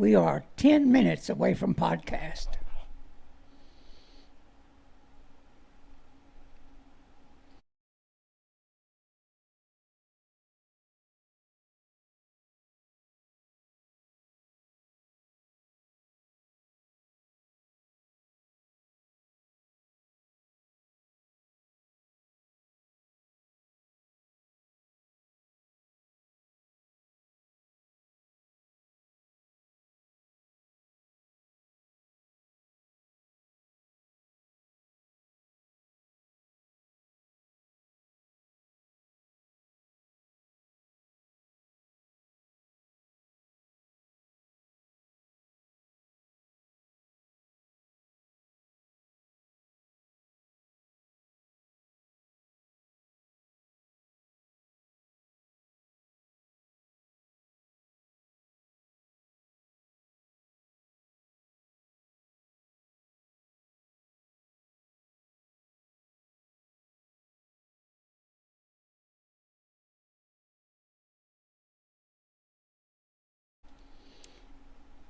We are 10 minutes away from podcast.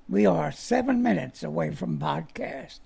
We are 7 minutes away from podcast.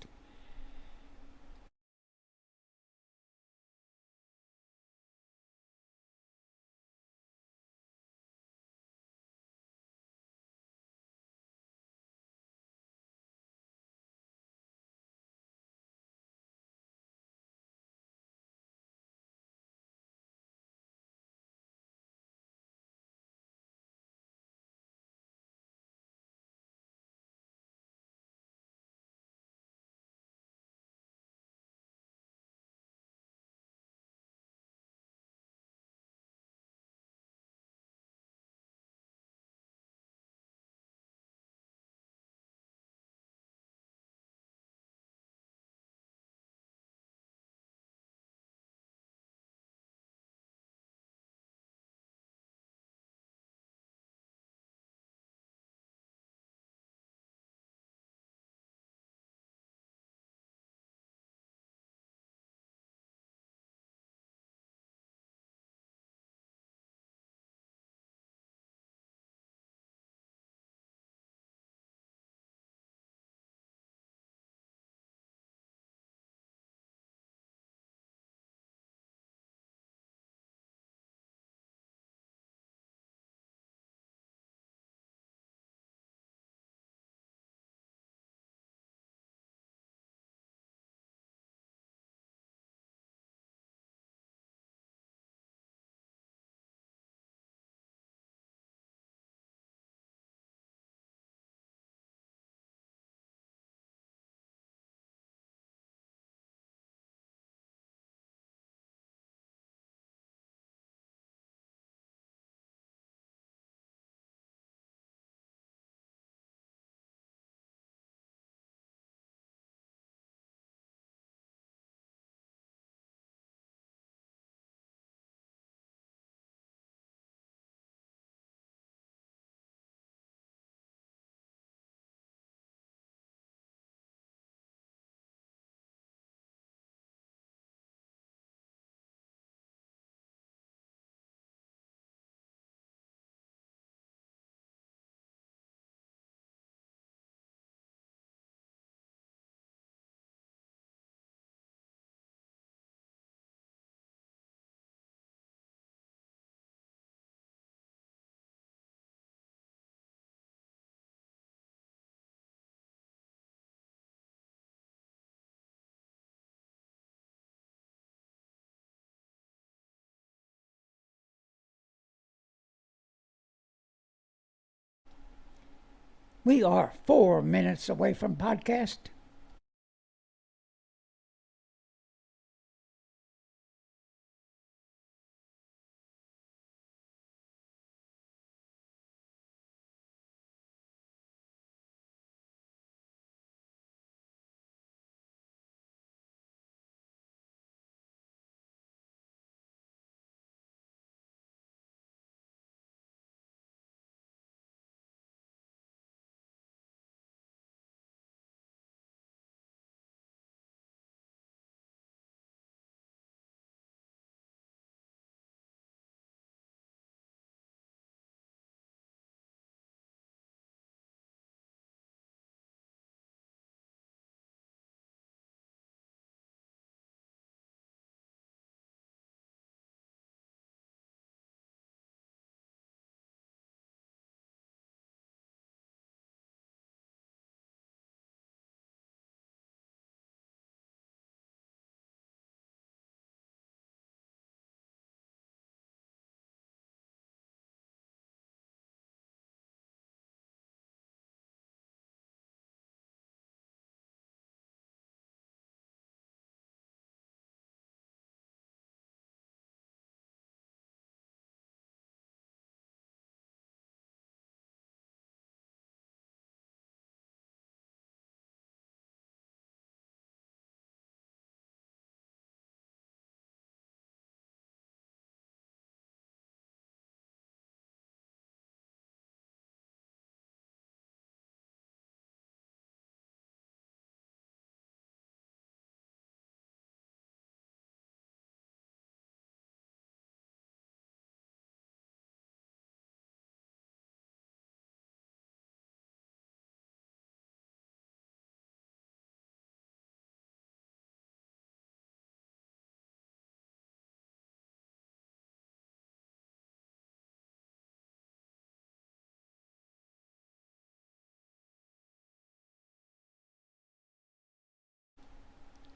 We are 4 minutes away from podcast.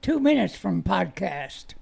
2 minutes from podcast.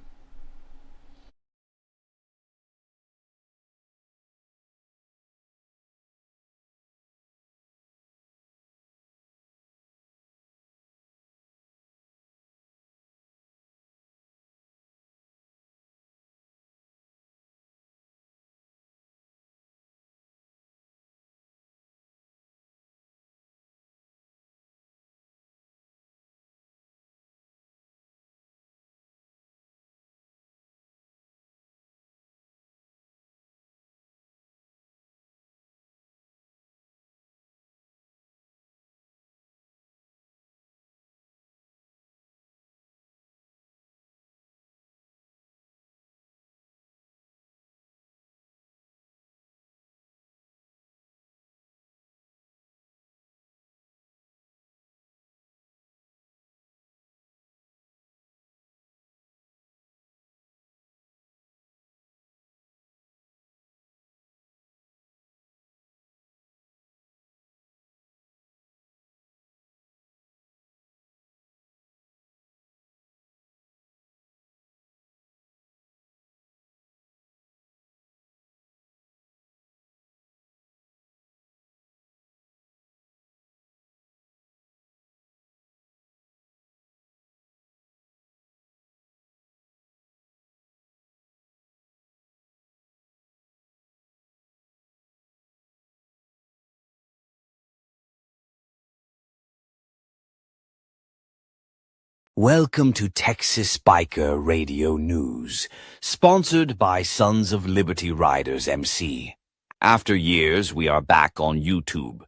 Welcome to Texas Biker Radio News, sponsored by Sons of Liberty Riders MC. After years, we are back on YouTube.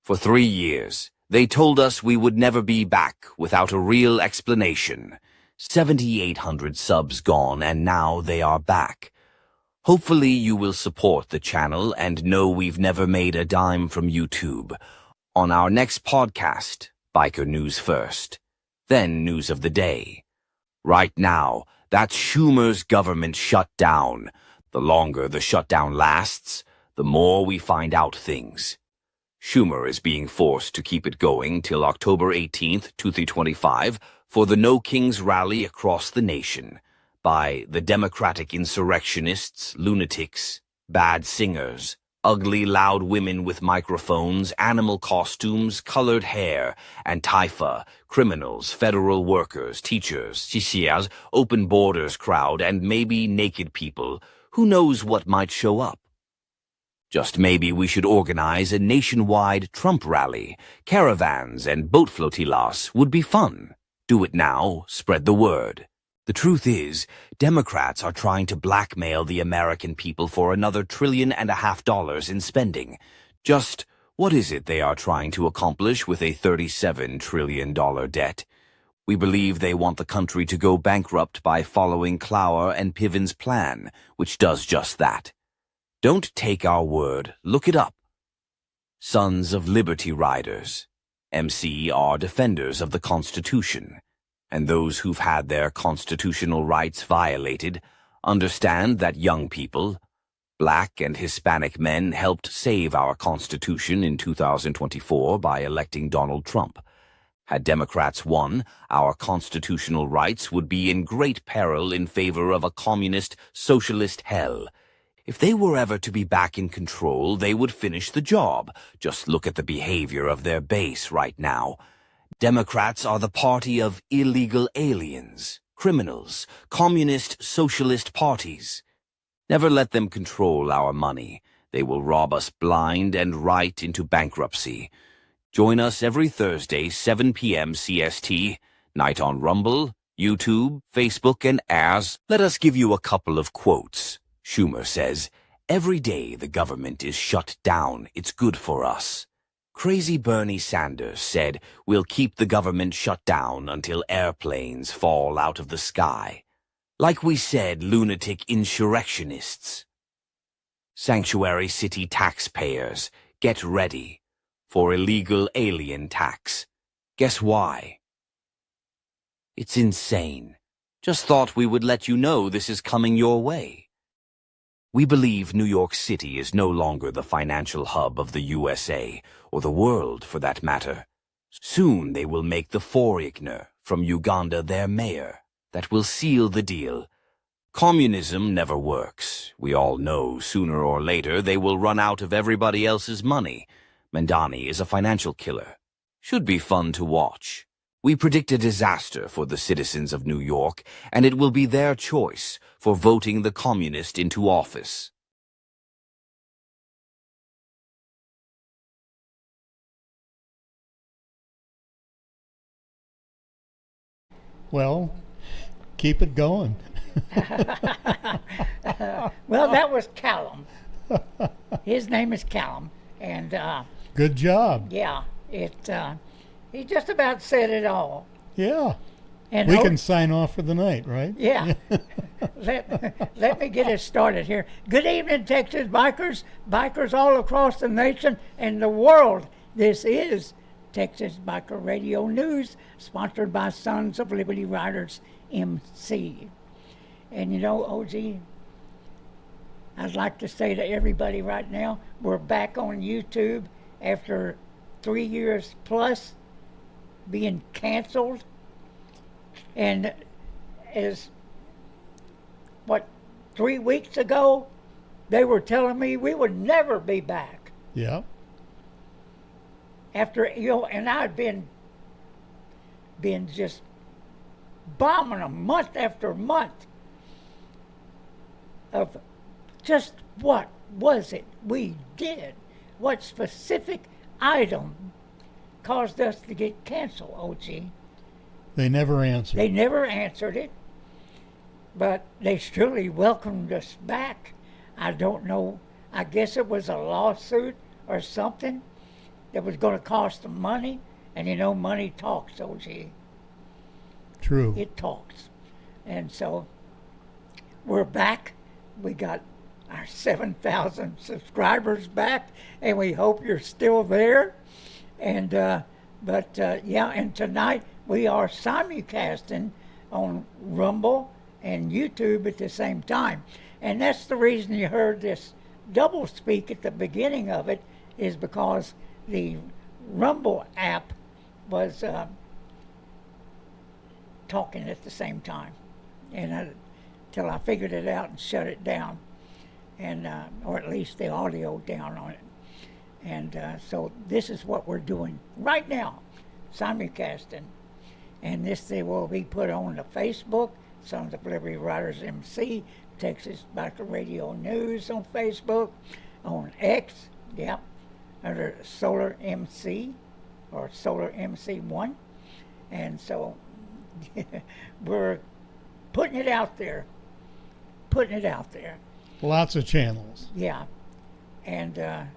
For 3 years, they told us we would never be back without a real explanation. 7,800 subs gone, and now they are back. Hopefully you will support the channel and know we've never made a dime from YouTube. On our next podcast, Biker News First. Then news of the day. Right now, that's Schumer's government shutdown. The longer the shutdown lasts, the more we find out things. Schumer is being forced to keep it going till October 18th, 2025, for the No Kings rally across the nation by the Democratic insurrectionists, lunatics, bad singers, ugly, loud women with microphones, animal costumes, colored hair, Antifa, criminals, federal workers, teachers, CCAs, open borders crowd, and maybe naked people. Who knows what might show up? Just maybe we should organize a nationwide Trump rally. Caravans and boat flotillas would be fun. Do it now, spread the word. The truth is, Democrats are trying to blackmail the American people for another $1.5 trillion in spending. Just what is it they are trying to accomplish with a $37 trillion debt? We believe they want the country to go bankrupt by following Clower and Piven's plan, which does just that. Don't take our word, look it up. Sons of Liberty Riders, MC, are defenders of the Constitution. And those who've had their constitutional rights violated understand that young people, Black and Hispanic men, helped save our Constitution in 2024 by electing Donald Trump. Had Democrats won, our constitutional rights would be in great peril in favor of a communist, socialist hell. If they were ever to be back in control, they would finish the job. Just look at the behavior of their base right now. Democrats are the party of illegal aliens, criminals, communist, socialist parties. Never let them control our money. They will rob us blind and right into bankruptcy. Join us every Thursday, 7 p.m. CST, night on Rumble, YouTube, Facebook, and As. Let us give you a couple of quotes. Schumer says, "Every day the government is shut down, it's good for us." Crazy Bernie Sanders said, "We'll keep the government shut down until airplanes fall out of the sky." Like we said, lunatic insurrectionists. Sanctuary city taxpayers, get ready for illegal alien tax. Guess why? It's insane. Just thought we would let you know this is coming your way. We believe New York City is no longer the financial hub of the USA, or the world for that matter. Soon they will make the foreigner from Uganda their mayor. that will seal the deal. Communism never works. We all know sooner or later they will run out of everybody else's money. Mandani is a financial killer. Should be fun to watch. We predict a disaster for the citizens of New York, and it will be their choice for voting the communist into office. Well, keep it going. Well, that was Callum. His name is Callum, and Good job. yeah, he just about said it all. Yeah. And We can sign off for the night, right? Yeah. Let me get us started here. Good evening, Texas bikers, bikers all across the nation and the world. This is Texas Biker Radio News, sponsored by Sons of Liberty Riders MC. And you know, OG, I'd like to say to everybody right now, we're back on YouTube after 3 years plus being canceled. And as 3 weeks ago, they were telling me we would never be back. Yeah. After, and I'd been just bombing them month after month of just what was it we did, what specific item caused us to get canceled, OG. They never answered. They never answered it, but they surely welcomed us back. I don't know. I guess it was a lawsuit or something that was going to cost them money. And you know, money talks, OG. True. It talks. And so we're back. We got our 7,000 subscribers back, and we hope you're still there. And yeah, and tonight we are simulcasting on Rumble and YouTube at the same time. And that's the reason you heard this double speak at the beginning of it, is because the Rumble app was talking at the same time. And till I figured it out and shut it down, and or at least the audio down on it. And so this is what we're doing right now, simulcasting. And this they will be put on the Facebook, Sons of Liberty Riders MC, Texas Biker Radio News on Facebook, on X, yeah, under Solar MC or Solar MC1. And so we're putting it out there, Lots of channels. Yeah. And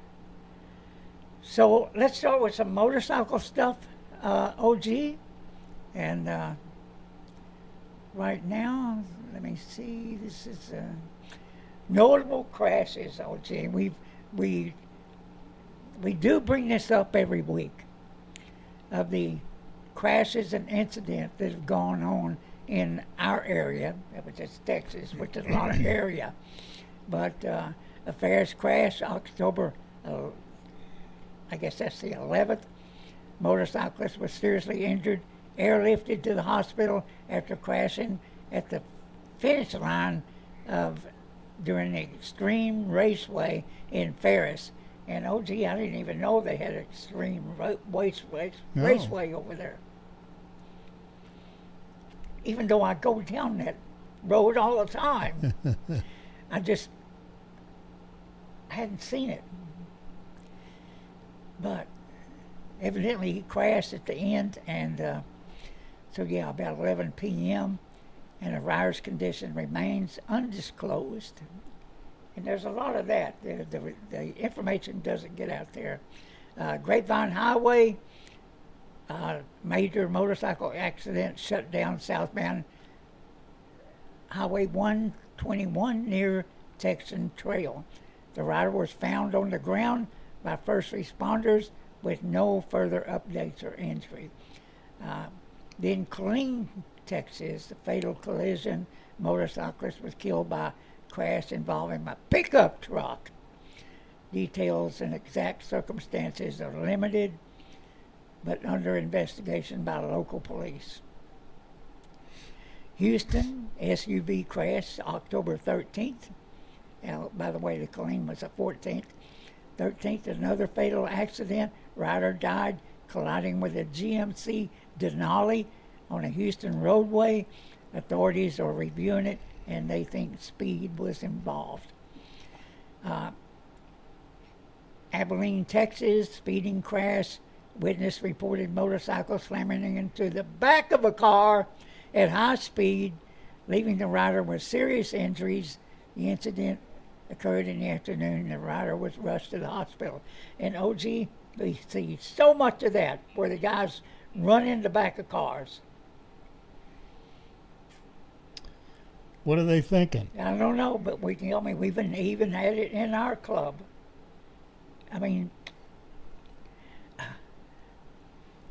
so let's start with some motorcycle stuff, OG. And right now, let me see, this is notable crashes, OG. We do bring this up every week of the crashes and incidents that have gone on in our area, which is Texas, which is a lot of area. But a Ferris crash, October, I guess that's the 11th. Motorcyclist was seriously injured, airlifted to the hospital after crashing at the finish line during the Extreme Raceway in Ferris. And OG, I didn't even know they had an Extreme Raceway over there. Even though I go down that road all the time. I hadn't seen it. But evidently he crashed at the end, and so yeah, about 11 p.m., and the rider's condition remains undisclosed. And there's a lot of that. The information doesn't get out there. Grapevine Highway, major motorcycle accident shut down southbound Highway 121 near Texan Trail. The rider was found on the ground by first responders with no further updates or injury. In Killeen, Texas, the fatal collision, motorcyclist was killed by crash involving a pickup truck. Details and exact circumstances are limited, but under investigation by local police. Houston SUV crash October 13th. Now, by the way, the claim was the 14th. 13th, another fatal accident. Rider died colliding with a GMC Denali on a Houston roadway. Authorities are reviewing it, and they think speed was involved. Abilene, Texas, speeding crash. Witness reported motorcycle slamming into the back of a car at high speed, leaving the rider with serious injuries. The incident occurred in the afternoon. The rider was rushed to the hospital. And OG, we see so much of that where the guys run in the back of cars. What are they thinking? I don't know, but we've even had it in our club. I mean,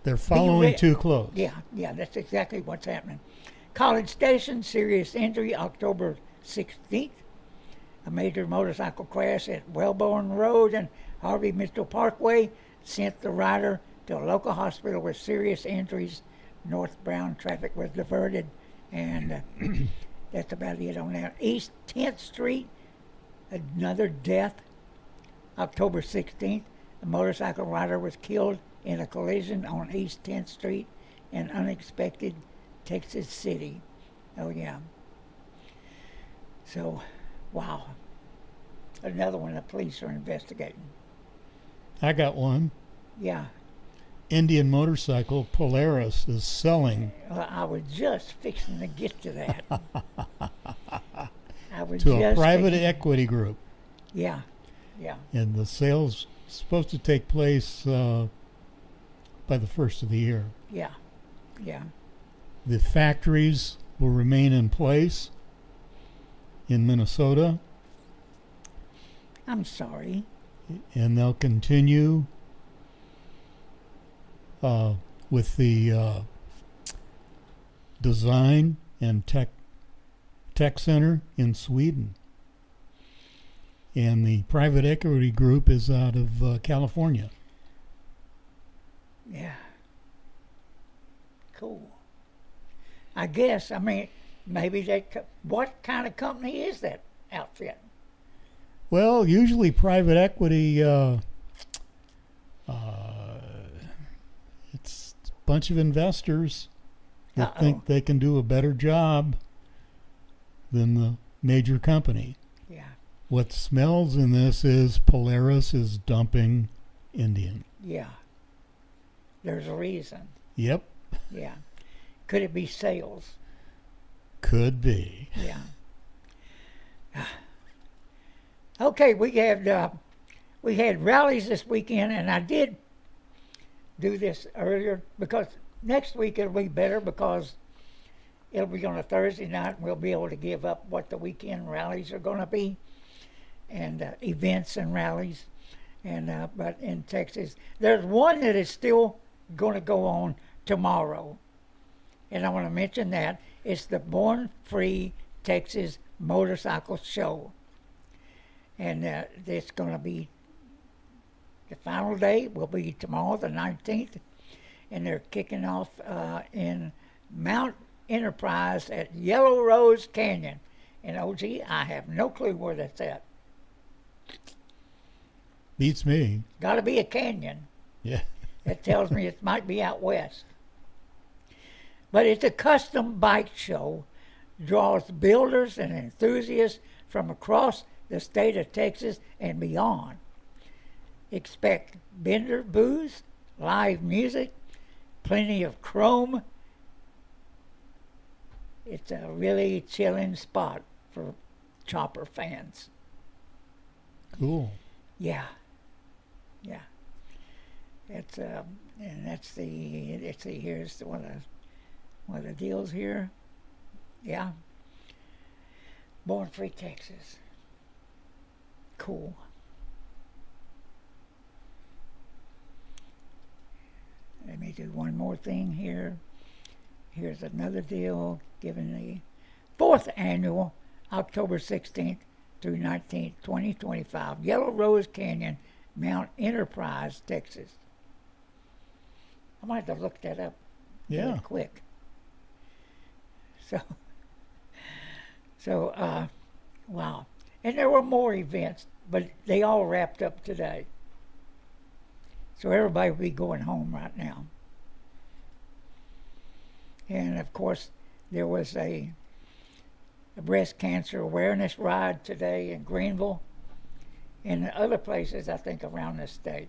They're following too close. yeah, that's exactly what's happening. College Station, serious injury, October 16th. A major motorcycle crash at Wellborn Road and Harvey Mitchell Parkway sent the rider to a local hospital with serious injuries. Northbound traffic was diverted, and that's about it on that. East 10th Street, another death, October 16th. A motorcycle rider was killed in a collision on East 10th Street in unexpected Texas City. Oh, yeah. So, wow. Another one the police are investigating. I got one. Yeah. Indian motorcycle Polaris is selling Well, I was just fixing to get to that. I was to a just private fixing- equity group. Yeah, yeah, And the sale's supposed to take place by the first of the year. yeah, yeah. The factories will remain in place in Minnesota, I'm sorry. and they'll continue with the design and tech center in Sweden. And the private equity group is out of California. Yeah. Cool. I guess, I mean, maybe what kind of company is that outfit? Well, usually private equity, it's a bunch of investors that Uh-oh. think they can do a better job than the major company. Yeah, What smells in this is Polaris is dumping Indian. yeah. There's a reason. Yep, Yeah. Could it be sales? could be. Yeah. Okay, we had rallies this weekend, and I did do this earlier because next week it'll be better because it'll be on a Thursday night, and we'll be able to give up what the weekend rallies are going to be, and events and rallies. And but in Texas, there's one that is still going to go on tomorrow, and I want to mention that it's the Born Free Texas Motorcycle Show, and it's going to be the final day will be tomorrow, the 19th, and they're kicking off in Mount Enterprise at Yellow Rose Canyon. And OG, I have no clue where that's at. Beats me. Got to be a canyon. Yeah. That tells me it might be out west. But it's a custom bike show, draws builders and enthusiasts from across the state of Texas and beyond. Expect vendor booths, live music, plenty of chrome. It's a really chilling spot for chopper fans. Cool. Yeah. Yeah. It's and that's the let's see, here's one of the deals here. Yeah. Born Free Texas. Cool. Let me do one more thing here. Here's another deal given the 4th annual October 16th through 19th, 2025, Yellow Rose Canyon, Mount Enterprise, Texas. I might have to look that up Yeah. really quick. So, So, wow. And there were more events, but they all wrapped up today. So everybody will be going home right now. And of course, there was a breast cancer awareness ride today in Greenville and other places, I think, around the state.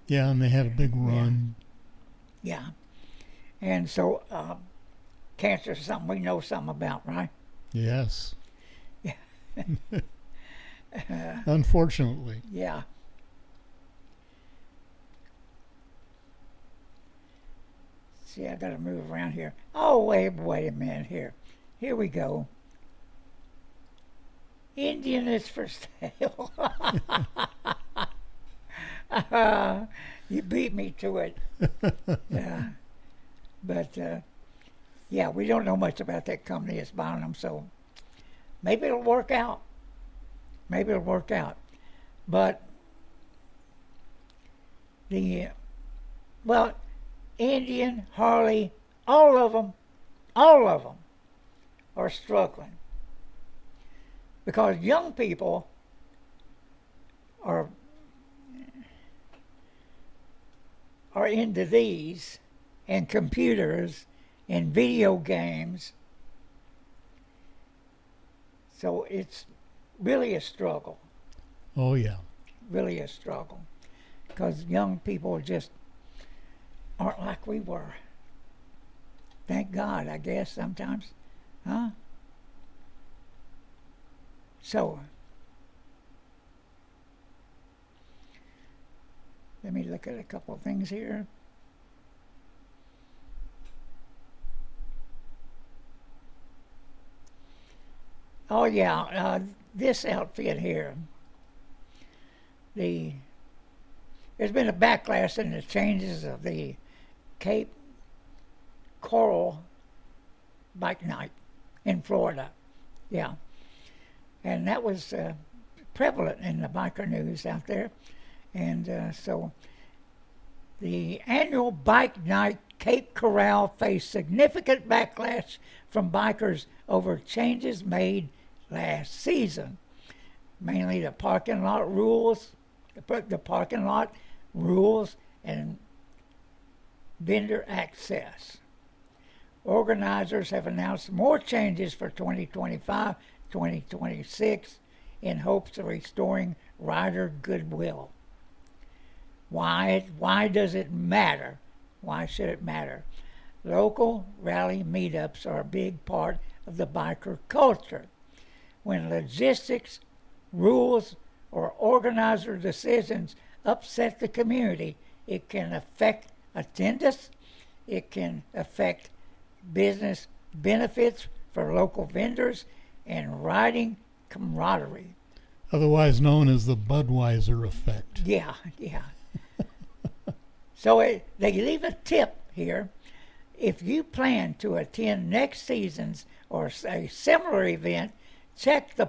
Yeah, and they had a big run. Yeah. And so cancer is something we know something about, right? Yes. Yeah. Unfortunately. Yeah. See, I got to move around here. Oh, wait a minute here. Here we go. Indian is for sale. You beat me to it. Yeah. But, yeah, we don't know much about that company that's buying them, so maybe it'll work out. Maybe it'll work out. But well, Indian, Harley, all of them are struggling. Because young people are into these and computers and video games. So it's really a struggle. Oh, yeah. Really a struggle. Because young people just aren't like we were. Thank God, I guess, sometimes. Huh? So, let me look at a couple of things here. Oh yeah, this outfit here. There's been a backlash in the changes of the Cape Coral bike night in Florida. Yeah. And that was prevalent in the biker news out there. And so the annual bike night Cape Coral faced significant backlash from bikers over changes made last season. Mainly the parking lot rules, and vendor access. Organizers have announced more changes for 2025, 2026 in hopes of restoring rider goodwill. Why does it matter? Why should it matter? Local rally meetups are a big part of the biker culture. When logistics, rules, or organizer decisions upset the community, it can affect attendance, it can affect business benefits for local vendors, and riding camaraderie. Otherwise known as the Budweiser effect. Yeah. So they leave a tip here. If you plan to attend next season's or a similar event, check the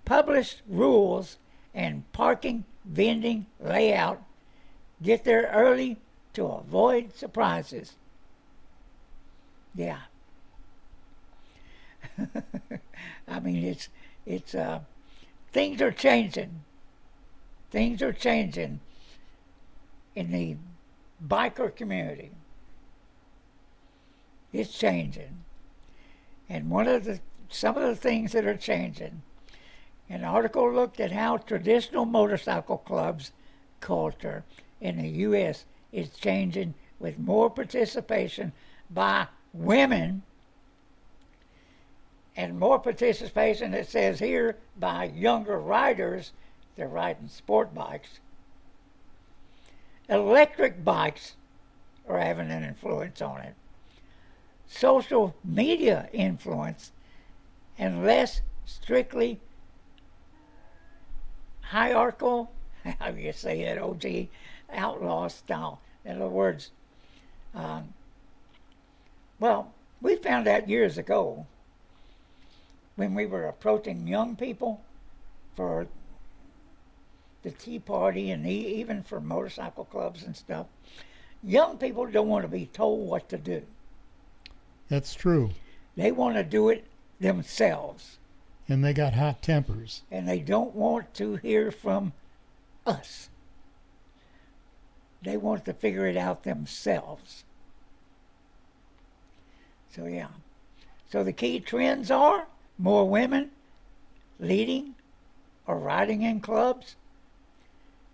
published rules and parking vending layout. Get there early to avoid surprises. Yeah. I mean, it's things are changing. Things are changing in the biker community. It's changing. And some of the things that are changing, an article looked at how traditional motorcycle clubs culture in the U.S. is changing with more participation by women and more participation, it says here, by younger riders. They're riding sport bikes. Electric bikes are having an influence on it. Social media influence and less strictly hierarchical, how do you say it, OG, outlaw style. In other words, well, we found out years ago when we were approaching young people for the Tea Party and even for motorcycle clubs and stuff, young people don't want to be told what to do. That's true. They want to do it themselves. And they got hot tempers. And they don't want to hear from us. They want to figure it out themselves. So, yeah. So the key trends are more women leading or riding in clubs.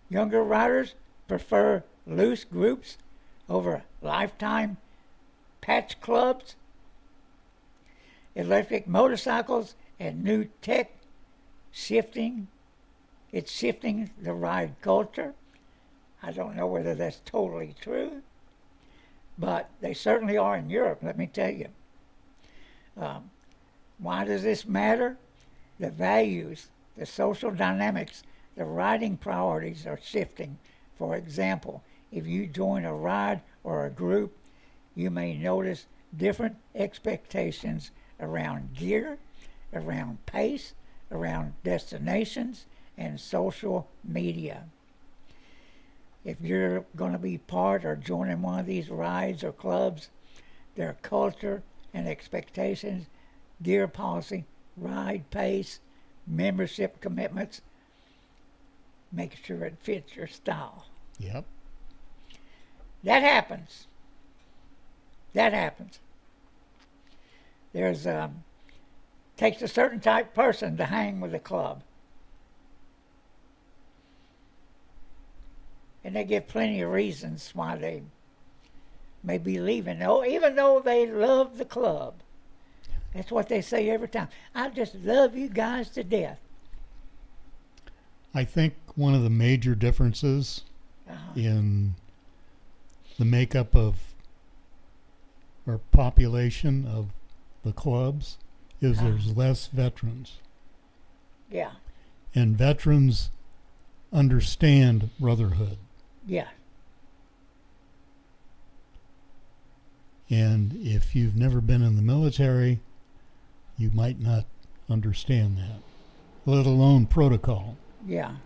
Younger riders prefer loose groups over lifetime patch clubs. Electric motorcycles and new tech shifting. It's shifting the ride culture. I don't know whether that's totally true, but they certainly are in Europe, let me tell you. Why does this matter? The values, the social dynamics, the riding priorities are shifting. For example, if you join a ride or a group, you may notice different expectations around gear, around pace, around destinations, and social media. If you're going to be part or joining one of these rides or clubs, their culture and expectations, gear policy, ride pace, membership commitments, make sure it fits your style. Yep. That happens. That happens. There's takes a certain type of person to hang with a club. And they give plenty of reasons why they may be leaving, even though they love the club. That's what they say every time. I just love you guys to death. I think one of the major differences in the makeup of or population of the clubs is there's less veterans. Yeah. And veterans understand brotherhood. Yeah. And if you've never been in the military, you might not understand that, let alone protocol. Yeah.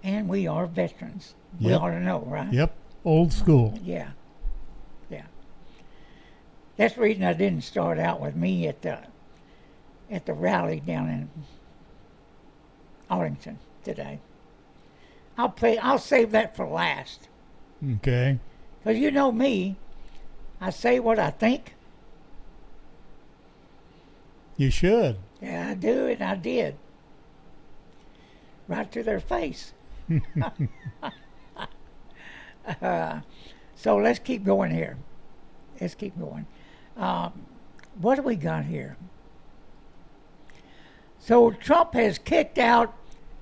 And we are veterans. Yep. We ought to know, right? Yep, old school. Yeah. Yeah. That's the reason I didn't start out with me at the rally down in Arlington today. I'll save that for last. Okay. Because you know me, I say what I think. You should. Yeah, I do, and I did. Right to their face. So let's keep going here. Let's keep going. What do we got here? So Trump has kicked out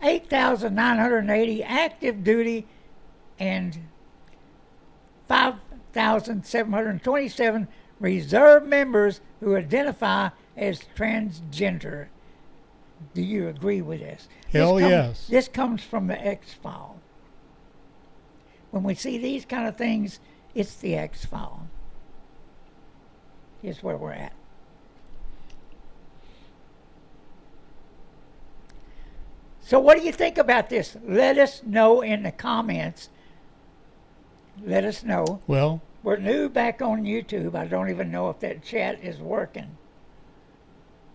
8,980 active duty and 5,727 reserve members who identify as transgender. Do you agree with this? Hell yes. This comes from the X-File. When we see these kind of things, it's the X-File. Here's where we're at. So what do you think about this? Let us know in the comments. Let us know. Well, We're new back on YouTube. I don't even know if that chat is working.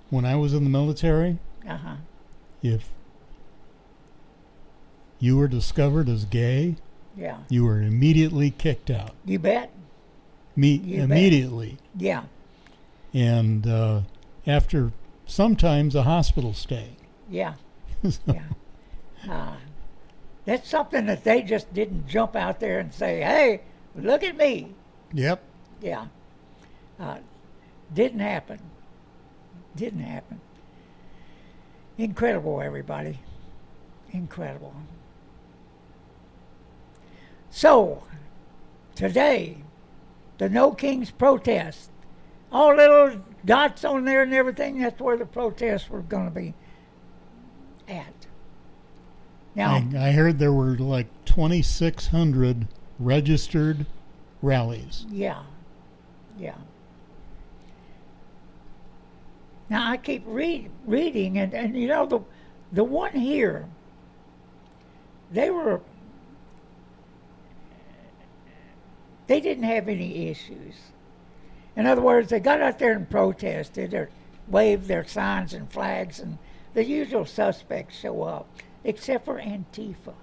when I was in the military, Uh-huh. if you were discovered as gay, Yeah. you were immediately kicked out. You bet? You bet. Immediately. Yeah. And after sometimes a hospital stay. Yeah. So, Yeah. That's something that they just didn't jump out there and say, hey, look at me. Yep. Yeah. Didn't happen. Didn't happen. Incredible, everybody. Incredible. So, today, the No Kings protest. All little dots on there and everything, that's where the protests were going to be at. Now, I heard there were like 2,600 registered rallies. yeah. Yeah. Now, I keep reading, and you know, the one here, they didn't have any issues. In other words, they got out there and protested. wave their signs and flags, and the usual suspects show up, except for Antifa.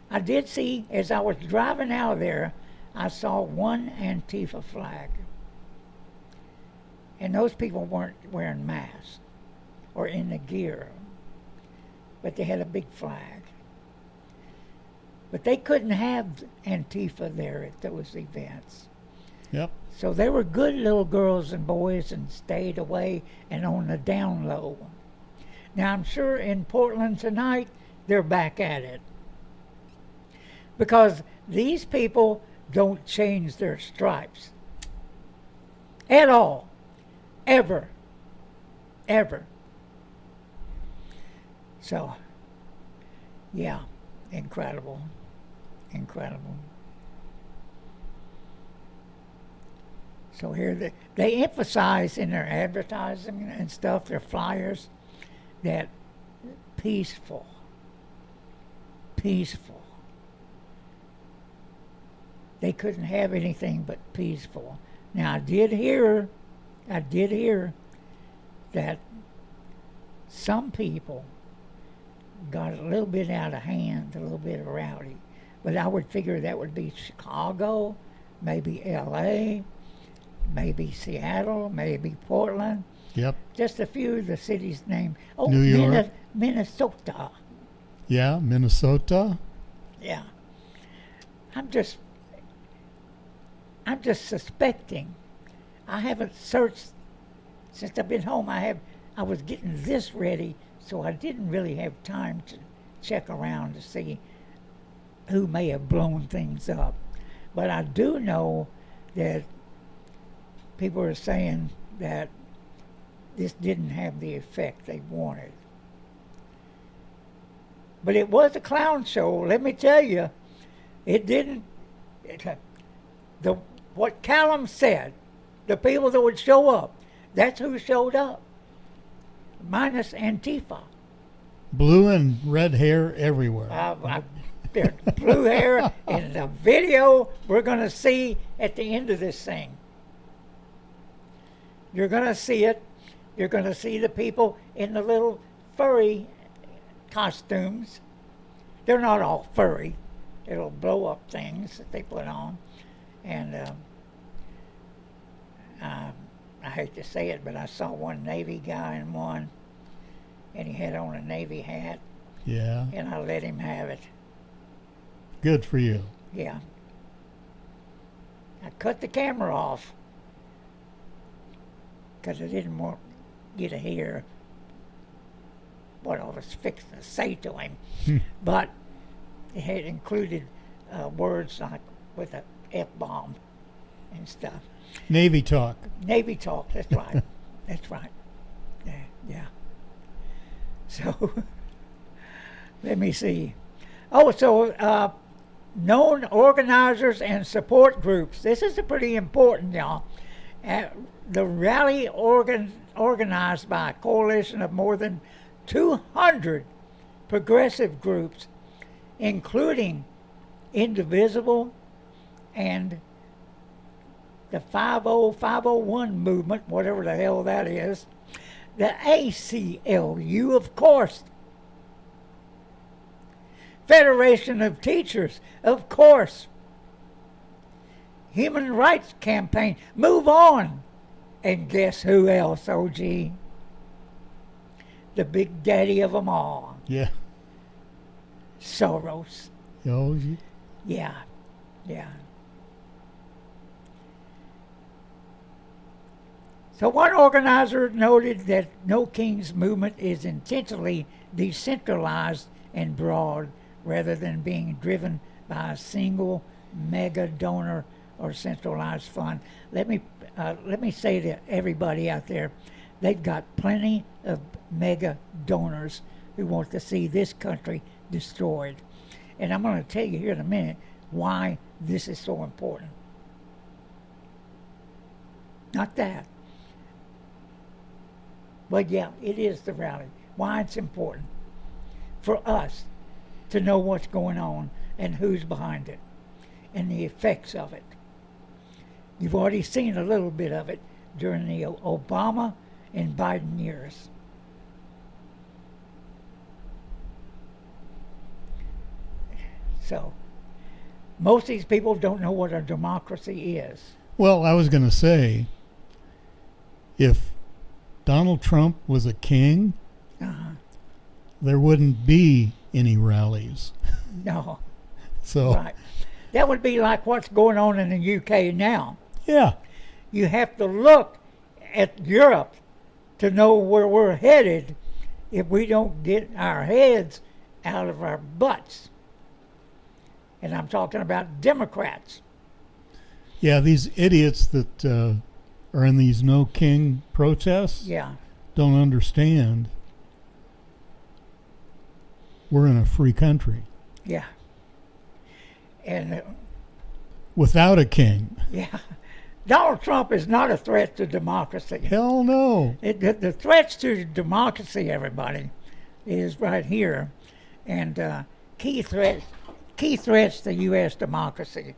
I did see, as I was driving out of there, I saw one Antifa flag. And those people weren't wearing masks or in the gear, but they had a big flag. But they couldn't have Antifa there at those events. Yep. So they were good little girls and boys and stayed away and on the down low. Now I'm sure in Portland tonight, they're back at it. Because these people don't change their stripes. At all. Ever. Ever. So, yeah, incredible. Incredible. So here they emphasize in their advertising and stuff, their flyers, that peaceful. Peaceful. They couldn't have anything but peaceful. Now I did hear that some people got a little bit out of hand, a little bit rowdy. But I would figure that would be Chicago, maybe LA, maybe Seattle, maybe Portland. Yep. Just a few of the cities named. Oh, New York. Minnesota. Yeah, Minnesota. Yeah. I'm just suspecting. I haven't searched since I've been home. I was getting this ready, so I didn't really have time to check around to see who may have blown things up. But I do know that people are saying that this didn't have the effect they wanted. But it was a clown show, let me tell you. It didn't. What Callum said, the people that would show up, that's who showed up. Minus Antifa. Blue and red hair everywhere. There's blue hair in the video we're going to see at the end of this thing. You're going to see it. You're going to see the people in the little furry costumes. They're not all furry. It'll blow up things that they put on. And I hate to say it, but I saw one Navy guy in one, and he had on a Navy hat. Yeah. And I let him have it. Good for you. Yeah. I cut the camera off because I didn't want you to hear what I was fixing to say to him. But it had included words like with a F-bomb and stuff. Navy talk. Navy talk, that's right. That's right. Yeah. So, let me see. Oh, so known organizers and support groups. This is pretty important, y'all. The rally organized by a coalition of more than 200 progressive groups, including Indivisible and the 501 movement, whatever the hell that is, the ACLU, of course, Federation of Teachers, of course, Human Rights Campaign, Move On, and guess who else, OG? The big daddy of them all. Yeah. Soros. Oh, Yeah. So one organizer noted that No Kings movement is intentionally decentralized and broad rather than being driven by a single mega donor or centralized fund. Let me say to everybody out there, they've got plenty of mega donors who want to see this country destroyed. And I'm going to tell you here in a minute why this is so important. Not that. But yeah, it is the rally. Why it's important for us to know what's going on and who's behind it and the effects of it. You've already seen a little bit of it during the Obama and Biden years. So, most of these people don't know what a democracy is. Well, I was going to say, if Donald Trump was a king, there wouldn't be any rallies. No. So, Right. That would be like what's going on in the UK now. yeah, You have to look at Europe to know where we're headed if we don't get our heads out of our butts. And I'm talking about Democrats. yeah, these idiots that are in these no king protests Yeah. don't understand we're in a free country Yeah. And without a king. yeah, Donald Trump is not a threat to democracy. Hell no. The threats to democracy, everybody, is right here, and key threats to U.S. democracy.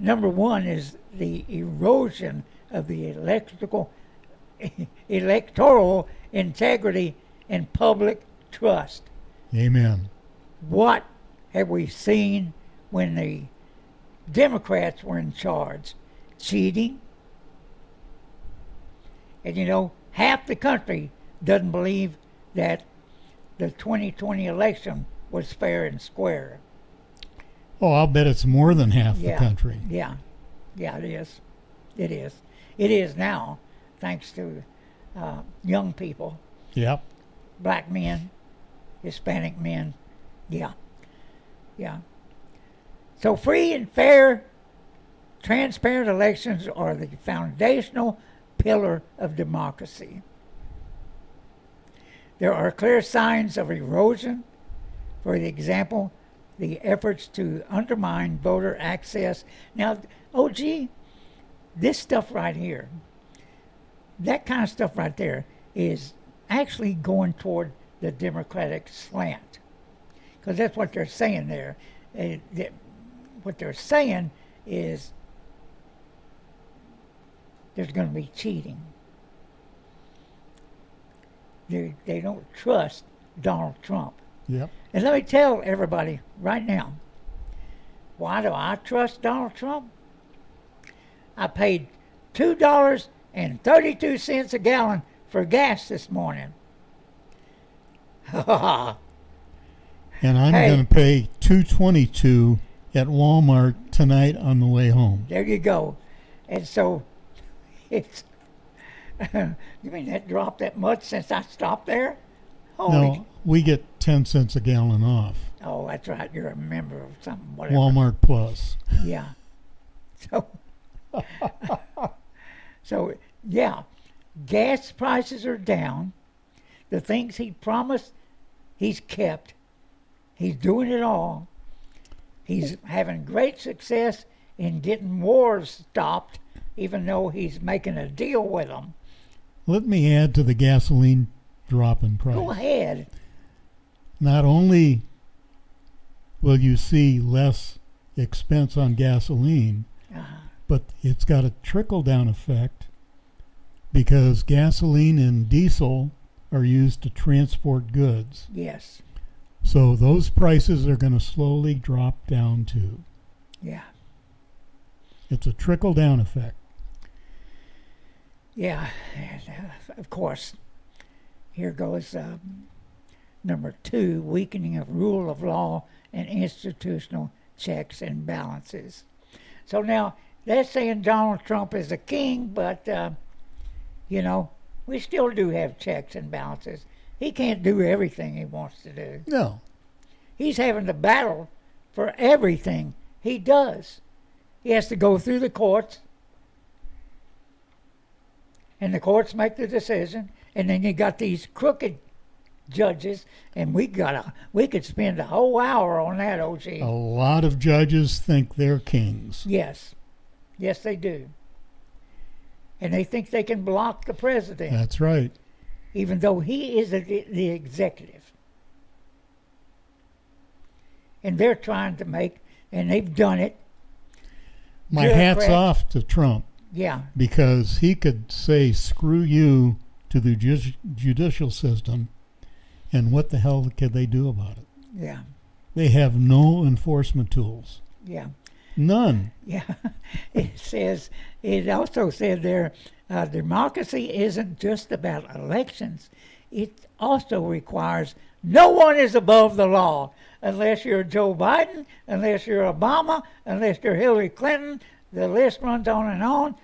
Number one is the erosion of the electoral integrity and public trust. Amen. What have we seen when the Democrats were in charge? Cheating. And you know, half the country doesn't believe that the 2020 election was fair and square. Oh, I'll bet it's more than half the country. Yeah. Yeah, it is. It is. It is now, thanks to young people, Yep. black men, Hispanic men. Yeah. Yeah. So free and fair, transparent elections are the foundational pillar of democracy. There are clear signs of erosion. For example, the efforts to undermine voter access. Now, OG, this stuff right here, that kind of stuff right there is actually going toward the Democratic slant. Because that's what they're saying there. What they're saying is there's going to be cheating. They don't trust Donald Trump. Yep. And let me tell everybody right now, why do I trust Donald Trump? I paid $2.32 a gallon for gas this morning. And I'm Hey. going to pay $2.22 at Walmart tonight on the way home. There you go. And so it's, you mean that dropped that much since I stopped there? Holy, No, we get 10 cents a gallon off. oh, that's right. You're a member of something, whatever. Walmart Plus. Yeah. So, so yeah, gas prices are down. The things he promised, he's kept. He's doing it all. He's having great success in getting wars stopped, even though he's making a deal with them. Let me add to the gasoline drop in price. Go ahead. Not only will you see less expense on gasoline, but it's got a trickle-down effect because gasoline and diesel are used to transport goods. Yes. So those prices are going to slowly drop down too. Yeah. It's a trickle-down effect. Yeah. And, of course, here goes number 2, weakening of rule of law and institutional checks and balances. So now, they're saying Donald Trump is a king, but, you know, we still do have checks and balances. He can't do everything he wants to do. No. He's having to battle for everything he does. He has to go through the courts, and the courts make the decision, and then you got these crooked judges, and we could spend a whole hour on that, OG. A lot of judges think they're kings. Yes. Yes, they do. And they think they can block the president, That's right. even though he is the executive. And they're trying to make, and they've done it. My hat's bureaucrats. off to Trump Yeah, because he could say screw you to the judicial system, and what the hell could they do about it? yeah, They have no enforcement tools. yeah. None. Yeah, it also said there, democracy isn't just about elections. It also requires no one is above the law, unless you're Joe Biden, unless you're Obama, unless you're Hillary Clinton. The list runs on and on.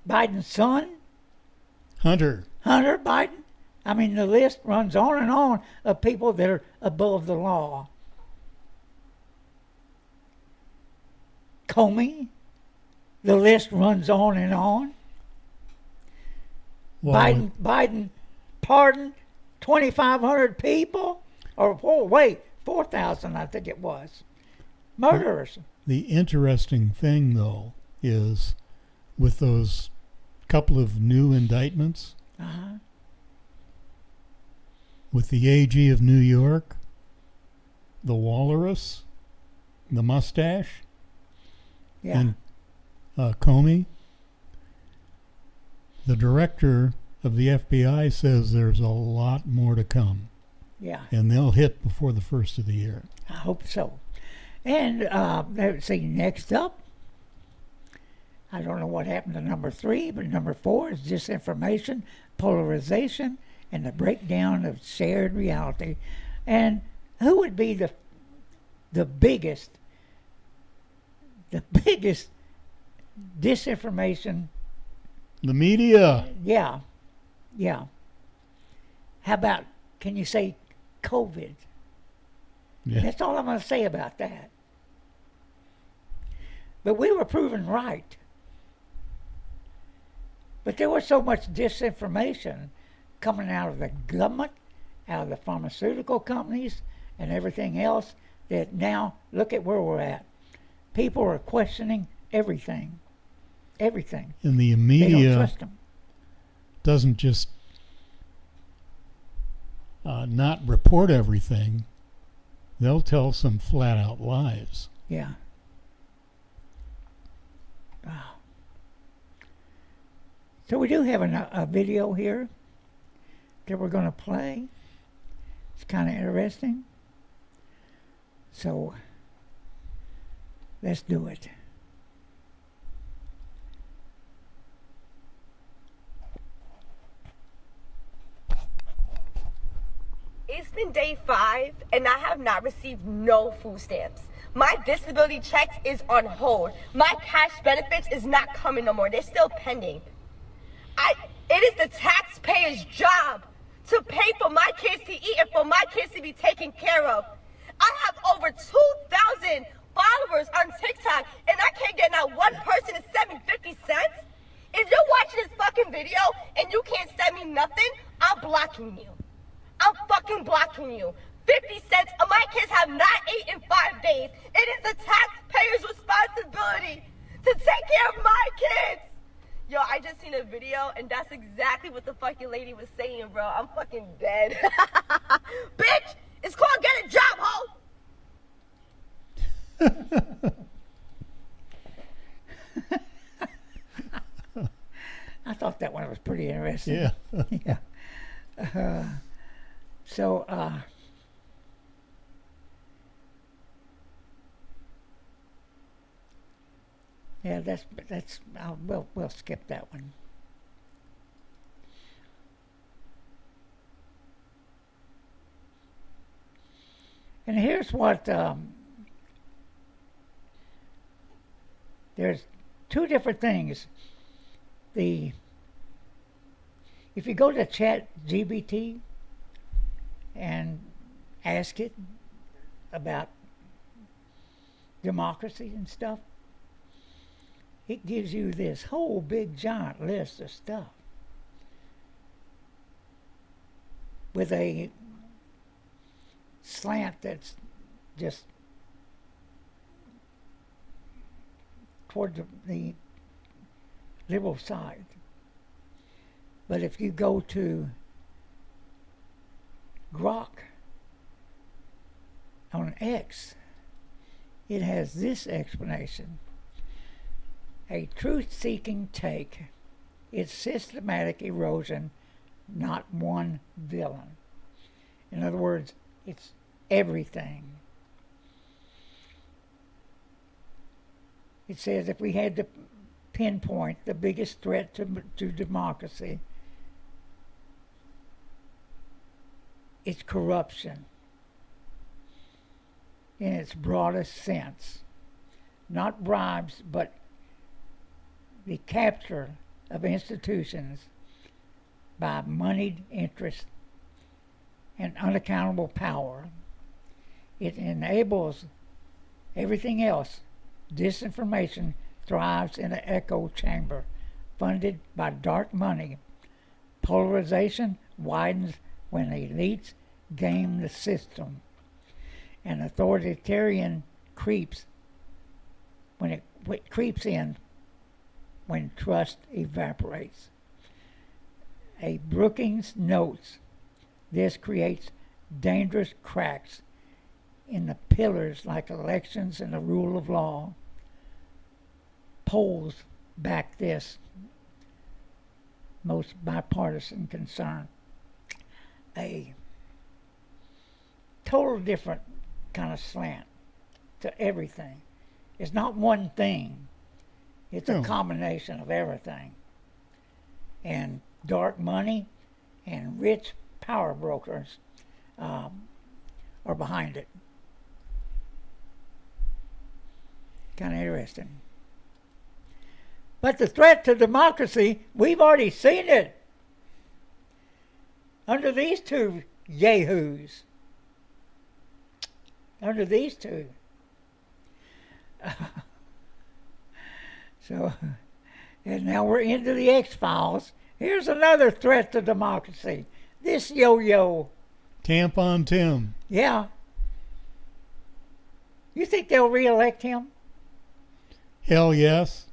Biden's son, Hunter. Hunter Biden. I mean, the list runs on and on of people that are above the law. Comey, the list runs on and on. Well, Biden pardoned 2,500 people, or 4,000, I think it was, murderers. the interesting thing, though, is with those couple of new indictments, Uh-huh. with the AG of New York, the walrus, the mustache, Yeah, and Comey, the director of the FBI says there's a lot more to come, yeah. and they'll hit before the first of the year. I hope so. And let's see, next up, I don't know what happened to number 3, but number 4 is disinformation, polarization, and the breakdown of shared reality. And who would be the biggest disinformation? The media. Yeah, yeah. How about, can you say COVID? Yeah. That's all I'm going to say about that. But we were proven right. But there was so much disinformation coming out of the government, out of the pharmaceutical companies, and everything else that now look at where we're at. People are questioning everything. Everything. And the They don't media trust them. doesn't just not report everything. They'll tell some flat out lies. Yeah. Wow. So we do have a video here that we're going to play. It's kind of interesting. So let's do it. It's been day 5 and I have not received no food stamps. My disability check is on hold. My cash benefits is not coming no more. They're still pending. It is the taxpayer's job to pay for my kids to eat and for my kids to be taken care of. I have over 2,000 followers on TikTok and I can't get not one person to send me 50 cents. If you're watching this fucking video and you can't send me nothing, I'm blocking you. I'm fucking blocking you. 50 cents. My kids have not ate in 5 days. It is the taxpayer's responsibility to take care of my kids. Yo, I just seen a video and that's exactly what the fucking lady was saying, bro. I'm fucking dead. Bitch, it's called get a job, ho. I thought that one was pretty interesting. Yeah. Yeah. So, yeah, that's we'll skip that one. And here's what there's 2 different things. If you go to Chat GBT and ask it about democracy and stuff, it gives you this whole big giant list of stuff with a slant that's just toward the liberal side. But if you go to Grok on X, it has this explanation. A truth-seeking take. It's systematic erosion, not one villain. In other words, it's everything. It says if we had to pinpoint the biggest threat to democracy, it's corruption in its broadest sense. Not bribes, but the capture of institutions by moneyed interest and unaccountable power. It enables everything else. Disinformation thrives in an echo chamber funded by dark money. Polarization widens when elites game the system. And authoritarian creeps when it creeps in when trust evaporates. A Brookings notes this creates dangerous cracks in the pillars like elections and the rule of law. Polls back this most bipartisan concern. A total different kind of slant to everything. It's not one thing. It's a combination of everything. And dark money and rich power brokers are behind it. Kind of interesting. But the threat to democracy, we've already seen it under these two yahoos. Under these two. So, and now we're into the X-Files. Here's another threat to democracy. This yo-yo. Tampon Tim. Yeah. You think they'll re-elect him? Hell yes.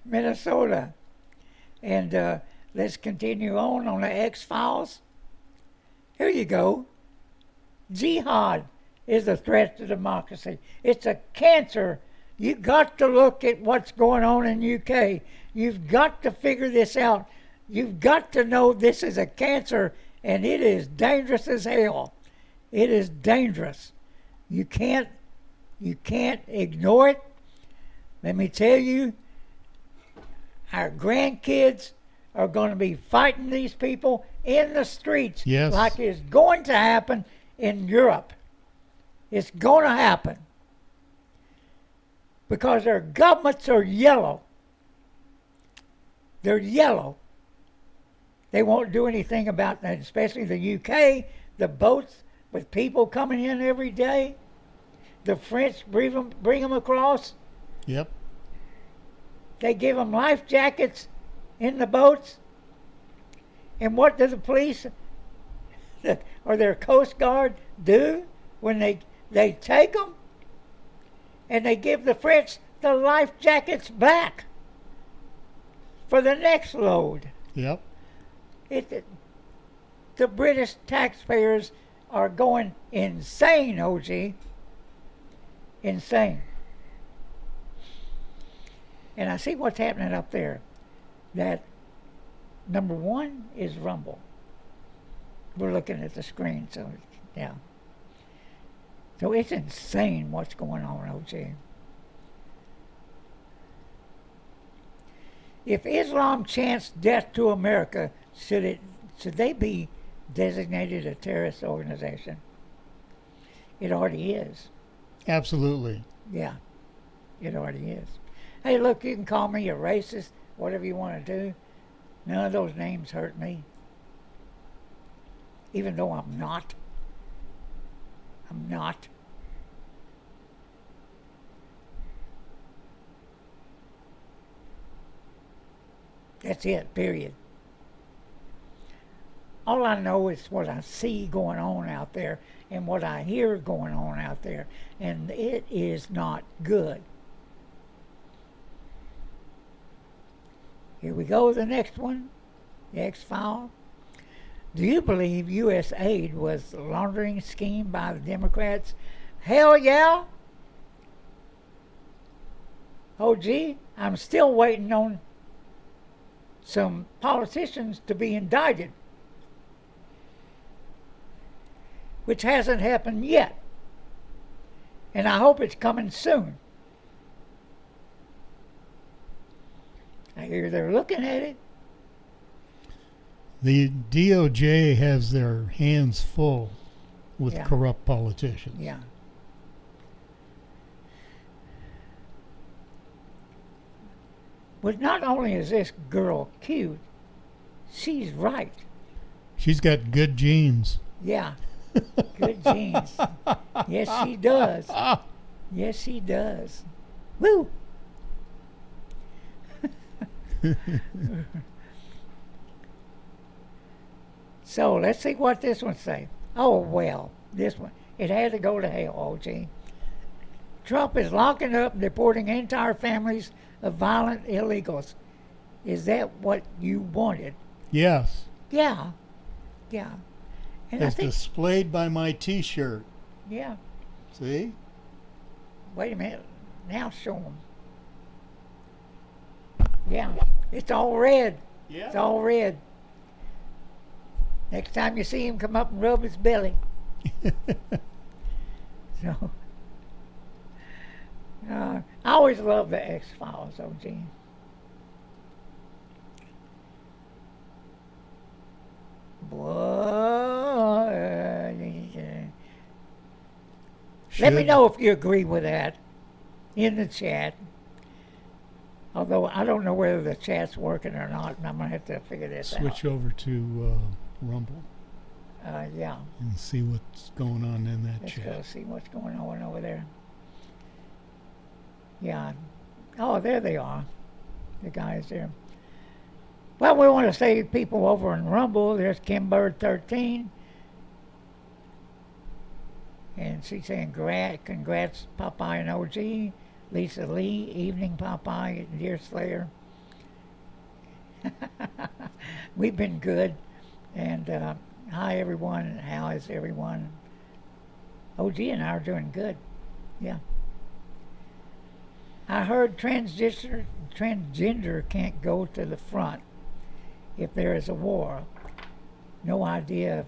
Minnesota. And let's continue on the X-Files. Here you go. Jihad is a threat to democracy. It's a cancer. You got to look at what's going on in UK. You've got to figure this out. You've got to know this is a cancer, and it is dangerous as hell. It is dangerous. You can't ignore it. Let me tell you, our grandkids are going to be fighting these people in the streets, yes, like it's going to happen in Europe. It's going to happen because their governments are yellow. They're yellow. They won't do anything about that, especially the UK, the boats with people coming in every day. The French bring them across. Yep. They give them life jackets in the boats. And what do the police or their Coast Guard do when they take them? And they give the French the life jackets back for the next load. Yep. The British taxpayers are going insane, OG. Insane. And I see what's happening up there. That number one is Rumble. We're looking at the screen, so yeah. So it's insane what's going on, OG. If Islam chants death to America, should they be designated a terrorist organization? It already is. Absolutely. Yeah, it already is. Hey, look, you can call me a racist, whatever you want to do. None of those names hurt me. Even though I'm not. I'm not. That's it, period. All I know is what I see going on out there and what I hear going on out there. And it is not good. Here we go, the next one. The X-File. Do you believe U.S. aid was a laundering scheme by the Democrats? Hell yeah. Oh, gee, I'm still waiting on some politicians to be indicted, which hasn't happened yet. And I hope it's coming soon. I hear they're looking at it. The DOJ has their hands full with Yeah. corrupt politicians. Yeah. But not only is this girl cute, she's right. She's got good genes. Yeah. Good genes. Yes, she does. Yes, she does. Woo! So let's see what this one say. Oh well, this one. It had to go to hell, OG. Trump is locking up and deporting entire families of violent illegals. Is that what you wanted? Yes. Yeah. Yeah. And As I think, displayed by my T-shirt. yeah. See? Wait a minute. Now show them. Yeah. It's all red. Yeah. It's all red. Next time you see him, come up and rub his belly. So, I always love the X-Files, OG. Let me know if you agree with that in the chat. Although I don't know whether the chat's working or not, and I'm going to have to figure this out. Switch over to Rumble Yeah. and see what's going on in that Let's chat. go see what's going on over there. Yeah. Oh, there they are. The guys there. Well, we want to say people over in Rumble. There's Kimbird13. And she's saying, congrats, Popeye and OG. Lisa Lee, evening Popeye, Deer Slayer. We've been good. And hi, everyone. How is everyone? OG and I are doing good. Yeah. I heard transgender can't go to the front if there is a war. No idea if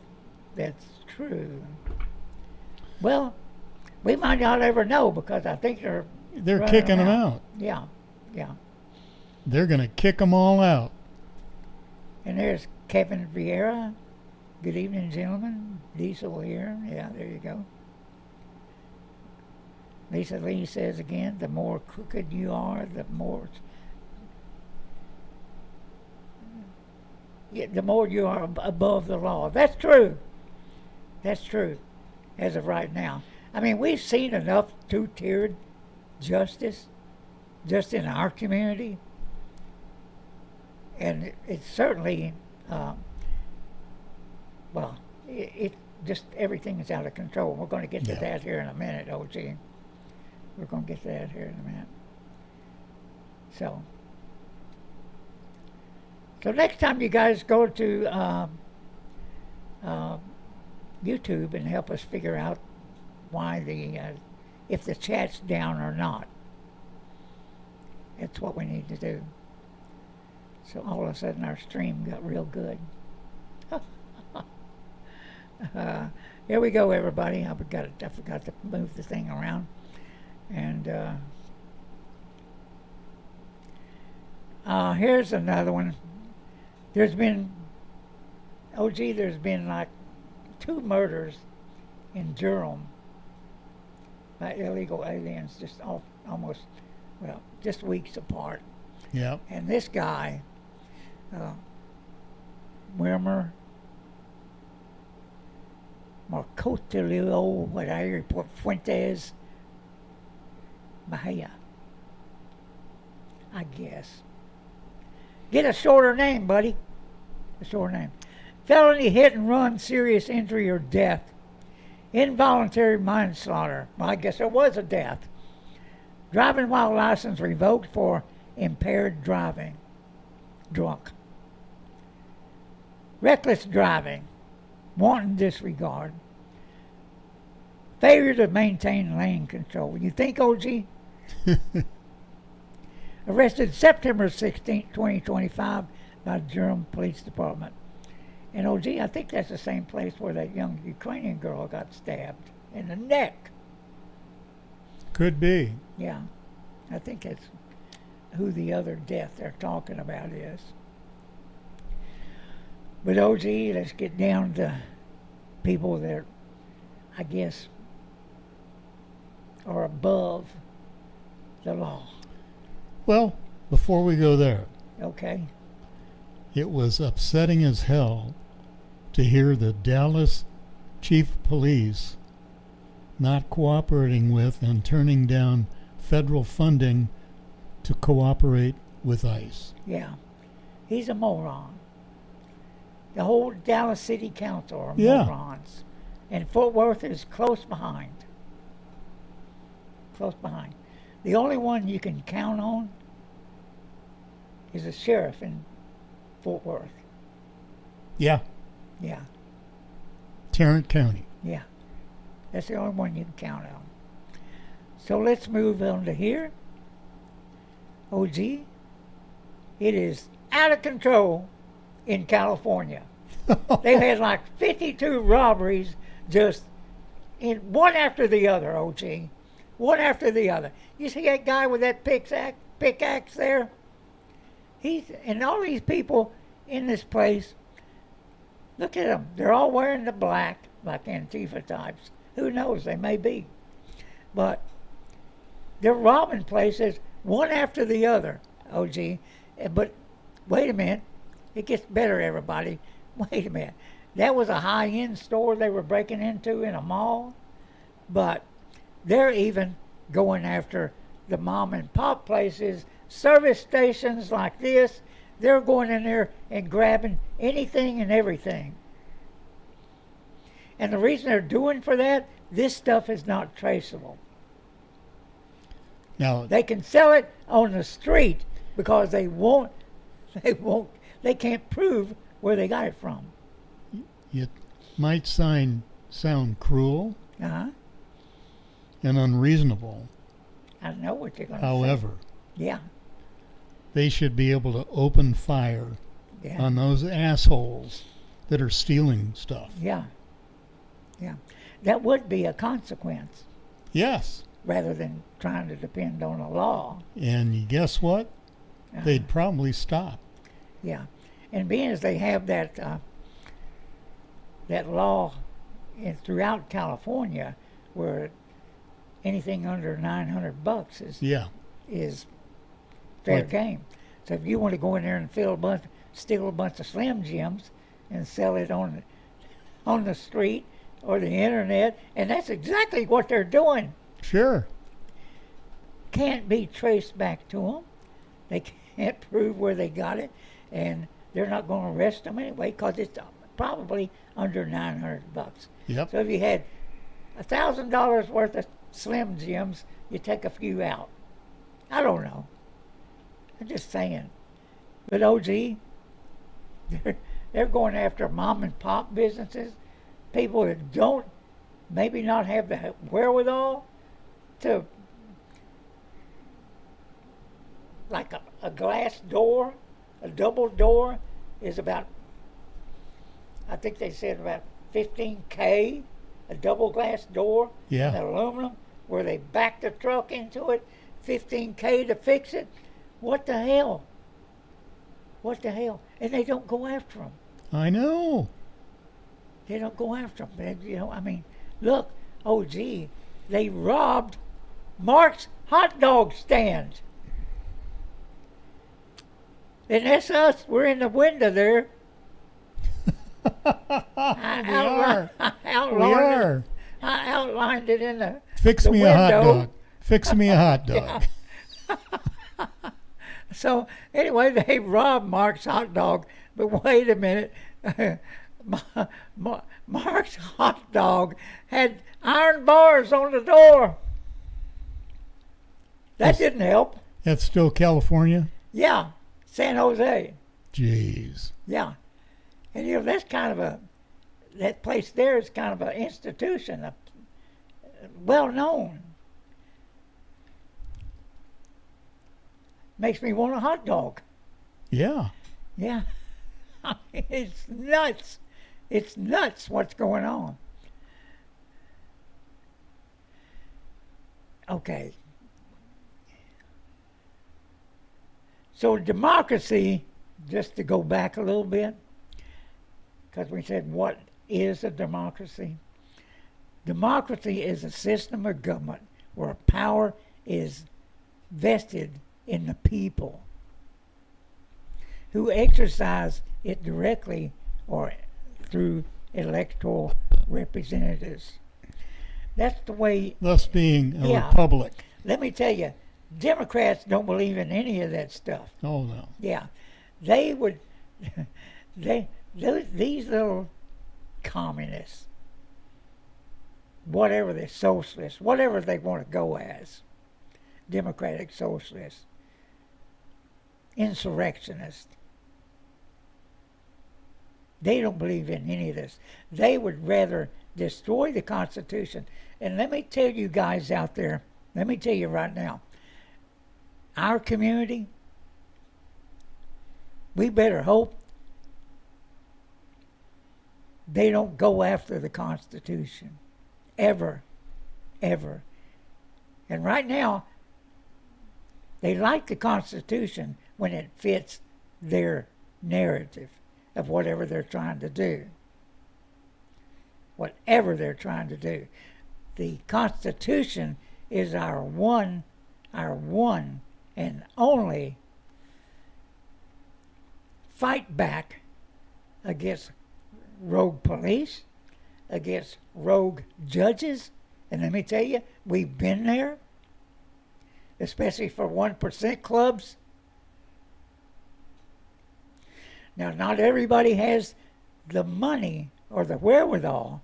that's true. Well, we might not ever know because I think they're running kicking them around. out. Yeah, yeah. They're going to kick them all out. And there's Kevin Vieira. Good evening, gentlemen. Diesel here. Yeah, there you go. Lisa Lee says again, the more crooked you are, the more you are above the law. That's true. That's true, as of right now. I mean, we've seen enough two-tiered justice just in our community. And it's certainly, it just everything is out of control. We're going to get to that here in a minute, OG. We're going to get to that here in a minute. So next time you guys go to YouTube and help us figure out why if the chat's down or not. That's what we need to do. So all of a sudden our stream got real good. Here we go, everybody. I forgot to move the thing around. And here's another one. There's been like 2 murders in Durham by illegal aliens, just weeks apart. Yeah. And this guy, Wilmer Marcotillo, Fuentes Bahia, I guess. Get a shorter name, buddy. A shorter name. Felony hit and run, serious injury or death. Involuntary manslaughter. Well, I guess there was a death. Driving while license revoked for impaired driving. Drunk. Reckless driving. wanton disregard, failure to maintain lane control. You think, OG? Arrested September 16, 2025 by the Durham Police Department. And OG, I think that's the same place where that young Ukrainian girl got stabbed in the neck. Could be. Yeah, I think that's who the other death they're talking about is. But OG, let's get down to people that I guess are above the law. Well, before we go there, Okay? it was upsetting as hell to hear the Dallas chief of police not cooperating with and turning down federal funding to cooperate with ICE. Yeah. He's a moron. The whole Dallas City Council are Yeah. morons. And Fort Worth is close behind. Close behind. The only one you can count on is the sheriff in Fort Worth. Yeah, Yeah, Tarrant County. yeah. That's the only one you can count on. So let's move on to here. OG, it is out of control in California. They've had like 52 robberies just in one after the other, OG. One after the other. You see that guy with that pickaxe there? And all these people in this place, look at them. They're all wearing the black, like Antifa types. Who knows? They may be. But they're robbing places one after the other, OG. But wait a minute. It gets better, everybody. Wait a minute. That was a high-end store they were breaking into in a mall. But they're even going after the mom-and-pop places, service stations like this. They're going in there and grabbing anything and everything. And the reason they're doing for that, this stuff is not traceable. Now, They can sell it on the street because they can't prove where they got it from. it might sound cruel Uh-huh. and unreasonable. I know what you're going to say. However, Yeah. they should be able to open fire Yeah. on those assholes that are stealing stuff. Yeah. Yeah. That would be a consequence Yes. rather than trying to depend on a law. And guess what? Uh, They'd probably stop. Yeah. And being as they have that law throughout California where anything under $900 Yeah. is fair Like- game. So if you want to go in there and steal a bunch of Slim Jims and sell it on the street or the internet, and that's exactly what they're doing. Sure. Can't be traced back to them. They can't prove where they got it, and they're not going to arrest them anyway because it's probably under $900. Yep. So if you had $1,000 worth of Slim Jims, you take a few out. I don't know. I'm just saying. But OG, they're going after mom and pop businesses, people that don't maybe not have the wherewithal to, like a glass door, a double door is about, I think they said about $15K, a double glass door, Yeah. in aluminum, where they back the truck into it, $15K to fix it. What the hell? What the hell? And they don't go after them. I know. They don't go after them. You know, I mean, look, OG, they robbed Mark's hot dog stand. And that's us. We're in the window there. I outlined it in the Fix the me a hot window. dog. Fix me a hot dog. So anyway, they robbed Mark's hot dog. But wait a minute. Mark's hot dog had iron bars on the door. That didn't help. That's still California? Yeah, San Jose. Jeez. Yeah. And you know, that's kind of that place there is kind of an institution, well known. Makes me want a hot dog. Yeah. Yeah. It's nuts. It's nuts what's going on. Okay. So democracy, just to go back a little bit, because we said what is a democracy? Democracy is a system of government where power is vested in the people who exercise it directly or through electoral representatives. That's the way. Thus being a Yeah. republic. Let me tell you, Democrats don't believe in any of that stuff. Oh, no. Yeah, they would. These little communists, whatever they're socialists, whatever they want to go as, democratic socialists, insurrectionists. They don't believe in any of this. They would rather destroy the Constitution. And let me tell you guys out there, let me tell you right now, our community, we better hope they don't go after the Constitution. Ever. Ever. And right now, they like the Constitution when it fits their narrative of whatever they're trying to do. Whatever they're trying to do. The Constitution is our one and only fight back against rogue police, against rogue judges. And let me tell you, we've been there, especially for 1% clubs. Now, not everybody has the money or the wherewithal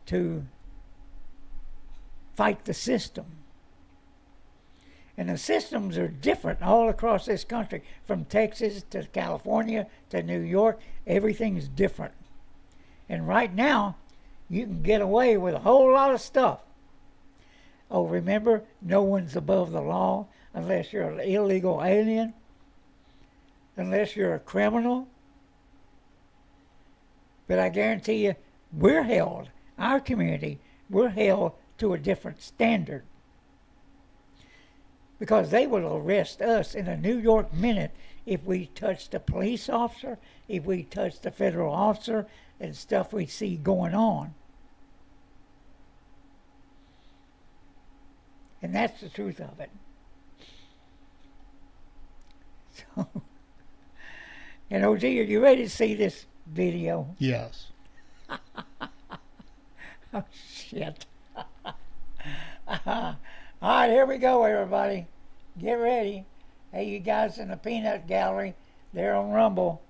to fight the system. And the systems are different all across this country, from Texas to California to New York. Everything's different. And right now, you can get away with a whole lot of stuff. Oh, remember, no one's above the law unless you're an illegal alien, unless you're a criminal. But I guarantee you, we're held, our community, we're held to a different standard. Because they will arrest us in a New York minute if we touch the police officer, if we touch the federal officer, and stuff we see going on. And that's the truth of it. So, and OG, are you ready to see this video? Yes. Oh, shit. All right, here we go, everybody. Get ready. Hey, you guys in the peanut gallery, they're on Rumble.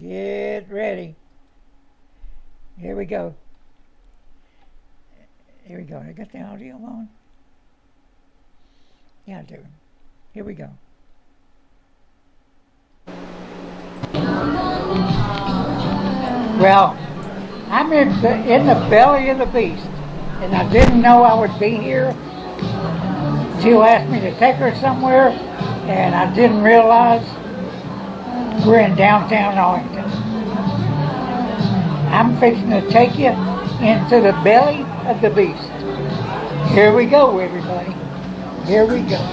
Get ready. Here we go. Here we go. I got the audio on? Yeah, I do. Here we go. Well, I'm in the belly of the beast, and I didn't know I would be here. Jill asked me to take her somewhere, and I didn't realize we're in downtown Arlington. I'm fixing to take you into the belly of the beast. Here we go, everybody. Here we go.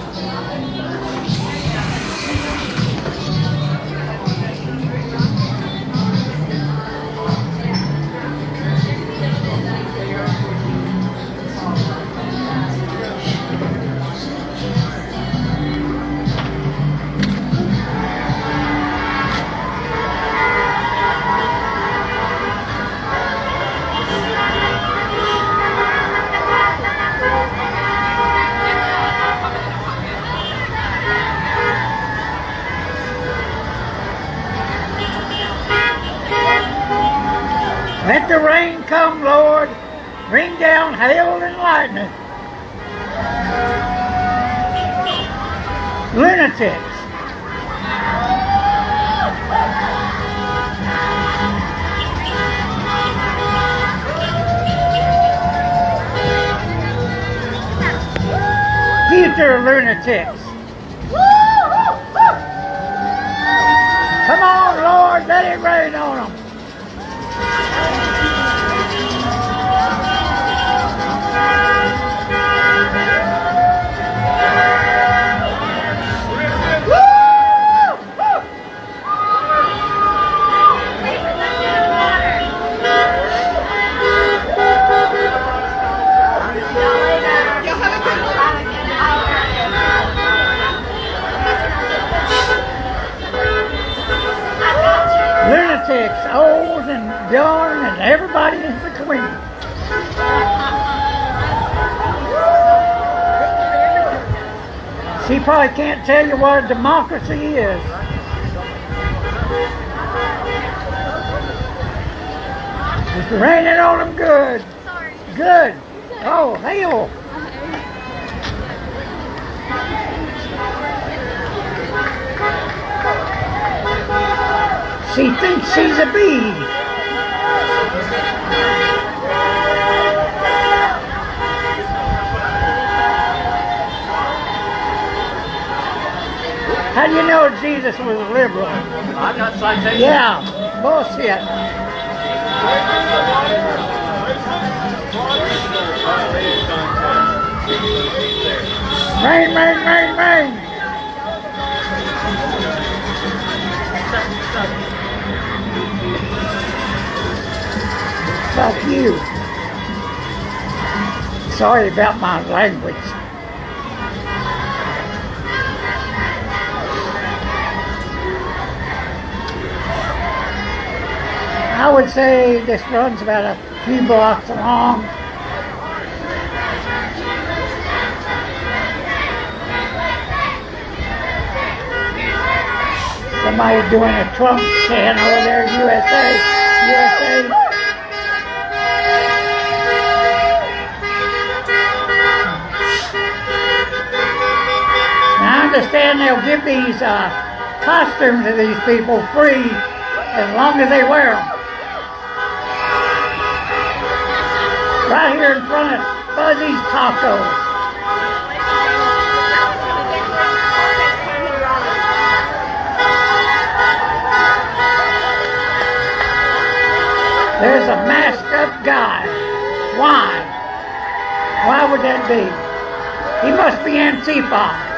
Let the rain come, Lord. Bring down hail and lightning. Lunatics. future lunatics. Come on, Lord, let it rain on them. Lunatics, old and young, and everybody in between. She probably can't tell you what a democracy is. It's raining on them good. Good. Oh, hail. She thinks she's a bee. How do you know Jesus was a liberal? I got citations. Yeah, bullshit. Rain, rain, rain, rain. Fuck you. Sorry about my language. I would say this runs about a few blocks long. Somebody doing a Trump chant over there, USA, USA. I understand they'll give these costumes to these people free as long as they wear them. Right here in front of Fuzzy's Tacos. There's a masked up guy. Why? Why would that be? He must be Antifa.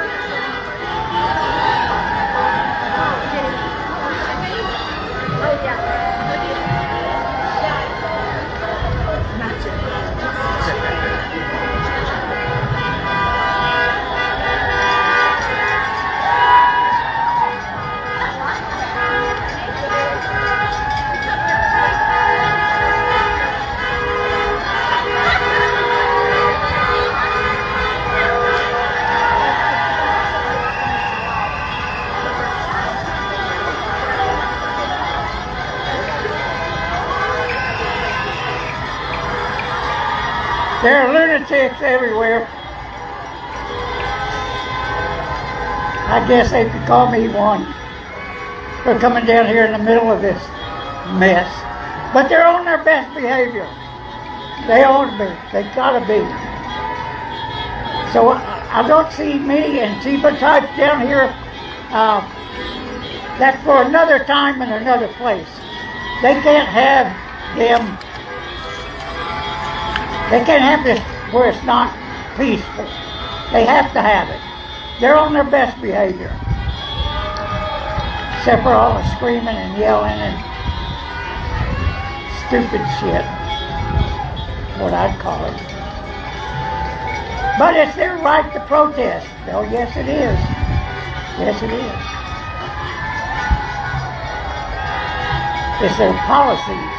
There are lunatics everywhere. I guess they could call me one for coming down here in the middle of this mess. But they're on their best behavior. They ought to be. They gotta be. So I don't see many Antifa types down here. That's for another time and another place. They can't have them. They can't have this where it's not peaceful. They have to have it. They're on their best behavior. Except for all the screaming and yelling and stupid shit. What I'd call it. But it's their right to protest. Oh, yes it is. Yes it is. It's their policies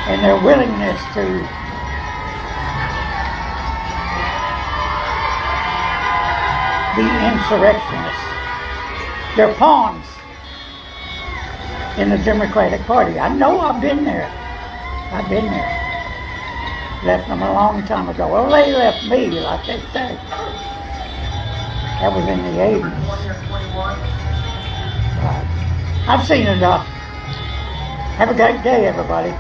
and their willingness to be insurrectionists. They're pawns in the Democratic Party. I know, I've been there. I've been there. Left them a long time ago. Well, they left me, like they say. That was in the 80s. Right. I've seen enough. Have a great day, everybody.